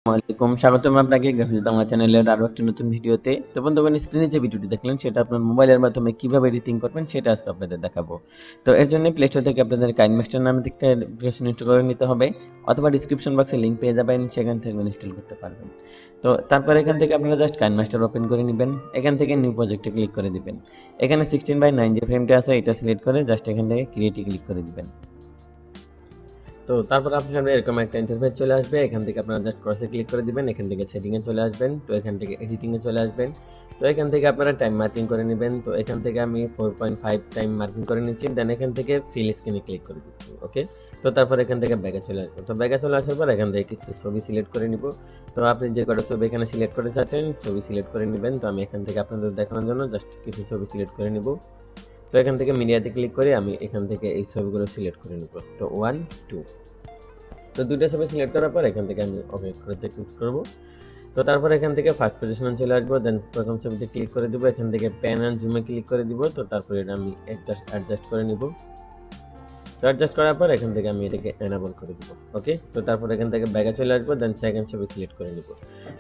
আসসালামাইকুম, স্বাগতম আপনাকে গ্রাফিক্স বাংলা চ্যানেলের আরো একটা নতুন ভিডিওতে। তো বন্ধুগণ, স্ক্রিনে যে ভিডিওটি দেখলেন সেটা আপনার মোবাইলের মাধ্যমে কিভাবে এডিটিং করবেন সেটা আজকে আপনাদের দেখাবো। তো এর জন্য প্লে স্টোর থেকে আপনাদের কাইনমাস্টার নামে একটা অ্যাপ্লিকেশন ইনস্টল করে নিতে হবে, অথবা ডিসক্রিপশন বক্সে লিংক পেয়ে যাবেন, সেখান থেকে ইনস্টল করতে পারবেন। তো তারপর এখান থেকে আপনারা জাস্ট কাইনমাস্টার ওপেন করে নেবেন, এখান থেকে নিউ প্রজেক্টে ক্লিক করে দিবেন। এখানে 16:9 যে ফ্রেমটা আছে এটা সিলেক্ট করে জাস্ট এখান থেকে ক্রিয়েটে ক্লিক করে দিবেন। তো তারপর আপনার সামনে এরকম একটা ইন্টারফেস চলে আসবে, এখান থেকে আপনারা জাস্ট ক্রসে ক্লিক করে দিবেন, এখান থেকে সেটিং এ চলে আসবেন, তো এখান থেকে এডিটিং এ চলে আসবেন। তো এখান থেকে আপনারা টাইম মার্কিং করে নেবেন, তো এখান থেকে আমি 4.5 টাইম মার্কিং করে নিচ্ছি, দেন এখান থেকে ফিল স্ক্রিনে ক্লিক করে দিচ্ছি। ওকে, তো তারপর এখান থেকে ব্যাগে চলে আসবো। তো ব্যাগে চলে আসার পর এখান থেকে কিছু ছবি সিলেক্ট করে নিব। তো আপনি যে কটা ছবি এখানে সিলেক্ট করে চাচ্ছেন ছবি সিলেক্ট করে নেবেন। তো আমি এখান থেকে আপনাদের দেখানোর জন্য জাস্ট কিছু ছবি সিলেক্ট করে নিব। তো এখান থেকে মিডিয়াতে ক্লিক করে আমি এখান থেকে এই ছবিগুলো সিলেক্ট করে নিব। তো 1 2, তো দুইটা ছবি সিলেক্ট করার পর এখান থেকে আমি ওকে করতে ক্লিক করব। তো তারপর এখান থেকে ফার্স্ট পজিশনে চলে আসবো, দেন প্রথম ছবিতে ক্লিক করে দিব, এখান থেকে প্যান এন্ড জুমে ক্লিক করে দিব। তো তারপর এটা আমি অ্যাডজাস্ট করে নিব। তো অ্যাডজাস্ট করার পর এখান থেকে আমি এটাকে এনাবল করে দিব। ওকে, তো তারপর এখান থেকে ব্যাগে চলে আসবো, দেন সেকেন্ড ছবি সিলেক্ট করে নিব।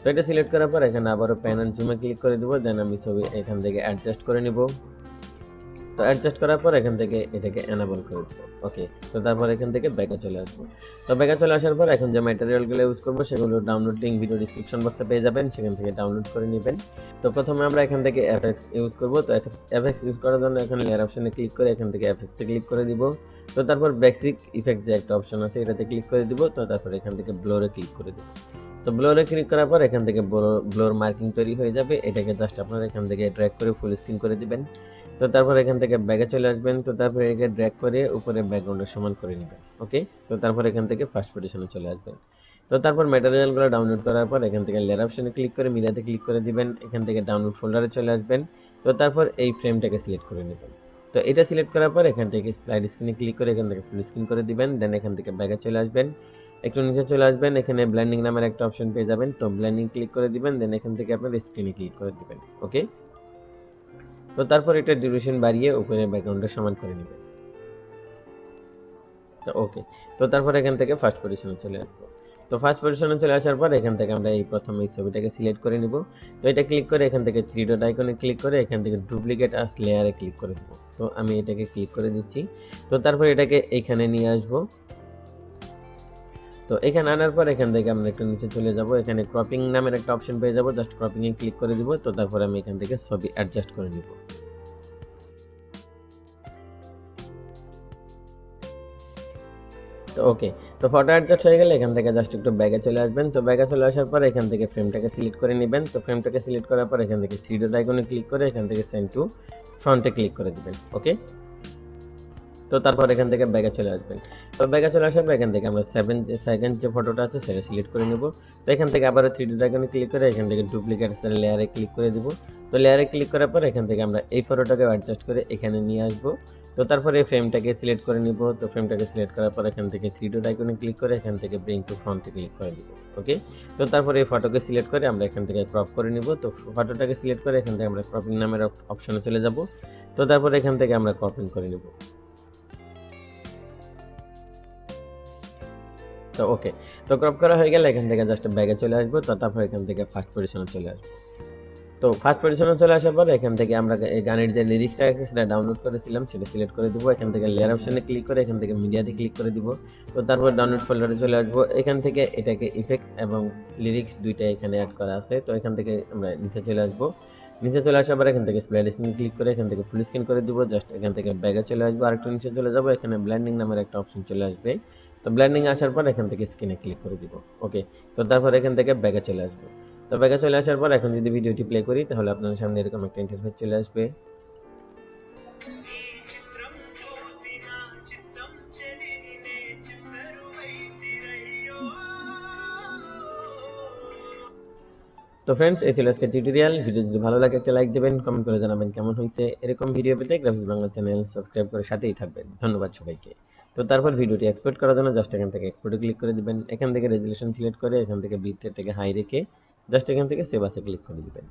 তো এটা সিলেক্ট করার পর এখানে আবারও প্যান এন্ড জুমে ক্লিক করে দিব, দেন আমি ছবি এখান থেকে অ্যাডজাস্ট করে নিব। তো অ্যাডজাস্ট করার পর এখান থেকে এটাকে এনাবল করে দেবো। ওকে, তো তারপর এখান থেকে ব্যাকে চলে আসবো। তো ব্যাকে চলে আসার পর এখন যে ম্যাটেরিয়ালগুলো ইউজ করবো সেগুলো ডাউনলোড লিংক ভিডিও ডিসক্রিপশন বক্সে পেয়ে যাবেন, সেখান থেকে ডাউনলোড করে নেবেন। তো প্রথমে আমরা এখান থেকে এফএক্স ইউজ করব। তো এফএক্স ইউজ করার জন্য এখানে লেয়ার অপশনে ক্লিক করে এখান থেকে এফএক্সে ক্লিক করে দিব। তো তারপর বেসিক ইফেক্ট যে একটা অপশন আছে এটাতে ক্লিক করে দিব। তো তারপর এখান থেকে ব্লোরে ক্লিক করে দিব। তো ব্লোরে ক্লিক করার পর এখান থেকে ব্লোর মার্কিং তৈরি হয়ে যাবে, এটাকে জাস্ট আপনারা এখান থেকে ড্র্যাগ করে ফুল স্ক্রিন করে দিবেন। তো তারপর এখান থেকে ব্যাগে চলে আসবেন, তো তারপর এটাকে ড্র্যাগ করে উপরে ব্যাকগ্রাউন্ডের সমান করে নেবেন। ওকে, তো তারপর এখান থেকে ফার্স্ট পজিশনে চলে আসবেন। তো তারপর ম্যাটেরিয়ালগুলো ডাউনলোড করার পর এখান থেকে লেয়ার অপশনে ক্লিক করে মিডিয়াতে ক্লিক করে দিবেন, এখান থেকে ডাউনলোড ফোল্ডারে চলে আসবেন। তো তারপর এই ফ্রেমটাকে সিলেক্ট করে নেবেন। তো এটা সিলেক্ট করার পর এখান থেকে স্লাইড স্ক্রিনে ক্লিক করে এখান থেকে ফুল স্ক্রিন করে দিবেন, দেন এখান থেকে ব্যাগে চলে আসবেন, একটু নিচে চলে আসবেন, এখানে ব্লেন্ডিং নামের একটা অপশন পেয়ে যাবেন, তো ব্লেন্ডিং ক্লিক করে দিবেন, দেন এখান থেকে আপনার স্ক্রিনে ক্লিক করে দিবেন। ওকে, তো তারপর এটা ডিউরেশন বাড়িয়ে উপরে ব্যাকগ্রাউন্ডের সমান করে নেবেন। তো ওকে, তো তারপর এখান থেকে ফার্স্ট পজিশনে চলে আসবো। তো ফার্স্ট পজিশনে চলে আসার পর এখান থেকে আমরা এই প্রথম এই ছবিটাকে সিলেক্ট করে নিব। তো এটা ক্লিক করে এখান থেকে থ্রি ডট আইকনে ক্লিক করে এখান থেকে ডুপ্লিকেট আস লেয়ারে ক্লিক করে দেব। তো আমি এটাকে ক্লিক করে দিচ্ছি। তো তারপর এটাকে এখানে নিয়ে আসব। তো এখানে আনার পর এখান থেকে আমরা একটু নিচে চলে যাব, এখানে ক্রপিং নামের একটা অপশন পেয়ে যাব, জাস্ট ক্রপিং এ ক্লিক করে দিব। তো তারপর আমি এখান থেকে ছবি অ্যাডজাস্ট করে নিব। তো ওকে, তো ফটো অ্যাডজাস্ট হয়ে গেলে এখান থেকে জাস্ট একটু ব্যাগে চলে আসবেন। তো ব্যাগে চলে আসার পর এখান থেকে ফ্রেমটাকে সিলেক্ট করে নেবেন। তো ফ্রেমটাকে সিলেক্ট করার পর এখান থেকে থ্রি ডট আইকনে ক্লিক করে এখান থেকে সেন্ড টু ফ্রন্টে ক্লিক করে দিবেন। ওকে, তো তারপর এখান থেকে ব্যাগে চলে আসবেন। তো ব্যাগে চলে আসার পর এখান থেকে আমরা সেকেন্ড যে ফটোটা আছে সেটা সিলেক্ট করে নেব। তো এখান থেকে আবারও থ্রি ডট আইকনে ক্লিক করে এখান থেকে ডুপ্লিকেট লেয়ারে ক্লিক করে দিব। তো লেয়ারে ক্লিক করার পর এখান থেকে আমরা এই ফটোটাকে অ্যাডজাস্ট করে এখানে নিয়ে আসবো। তো তারপরে এই ফ্রেমটাকে সিলেক্ট করে নিব। তো ফ্রেমটাকে সিলেক্ট করার পর এখান থেকে থ্রি ডট আইকনে ক্লিক করে এখান থেকে ব্রিং টু ফ্রন্টে ক্লিক করে দিব। ওকে, তো তারপরে এই ফটোকে সিলেক্ট করে আমরা এখান থেকে ক্রপ করে নিব। তো ফটোটাকে সিলেক্ট করে এখান থেকে আমরা ক্রপিং নামের অপশনে চলে যাব। তো তারপরে এখান থেকে আমরা ক্রপিং করে নিব। তো ওকে, তো ক্রপ করা হয়ে গেলে এখান থেকে জাস্ট ব্যাগে চলে আসবো। তো তারপর এখান থেকে ফার্স্ট পজিশনে চলে আসবো। তো ফার্স্ট পজিশনে চলে আসার পর এখান থেকে আমরা এই গানের যে লিরিক্সটা আছে সেটা ডাউনলোড করেছিলাম সেটা সিলেক্ট করে দিব। এখান থেকে লেয়ার অপশনে ক্লিক করে এখান থেকে মিডিয়াতে ক্লিক করে দিব। তো তারপর ডাউনলোড ফোল্ডারে চলে আসবো, এখান থেকে এটাকে ইফেক্ট এবং লিরিক্স দুইটা এখানে অ্যাড করা আছে। তো এখান থেকে আমরা নিচে চলে আসবো। নিচে চলে আসার পর এখান থেকে স্প্লাইড স্ক্রিন ক্লিক করে এখান থেকে ফুল স্ক্রিন করে দিব। জাস্ট এখান থেকে ব্যাগে চলে আসবো, আরেকটু নিচে চলে যাব, এখানে ব্লেন্ডিং নামের একটা অপশন চলে আসবে। তো ব্লেন্ডিং আসার পর এখান থেকে স্ক্রিনে ক্লিক করে দিব। ওকে, তো তারপর এখান থেকে ব্যাগে চলে আসবো। তো ব্যাগে চলে আসার পর এখন যদি ভিডিওটি প্লে করি তাহলে আপনাদের সামনে এরকম একটা ইন্টারফেস চলে আসবে। তো ফ্রেন্ডস, এই ছিল আজকের টিউটোরিয়াল। ভিডিও যদি ভালো লাগে একটা লাইক দেবেন, কমেন্ট করে জানাবেন কেমন হয়েছে। এরকম ভিডিও পেতে গ্রাফিক্স বাংলা চ্যানেল সাবস্ক্রাইব করে সাথেই থাকবেন। ধন্যবাদ সবাইকে। তো তারপর ভিডিওটি এক্সপোর্ট করার জন্য জাস্ট এখান থেকে এক্সপোর্টে ক্লিক করে দিবেন, এখান থেকে রেজুলেশন সিলেক্ট করে এখান থেকে বিট রেটটাকে হাই রেখে জাস্ট এখান থেকে সেভ আসে ক্লিক করে দিবেন।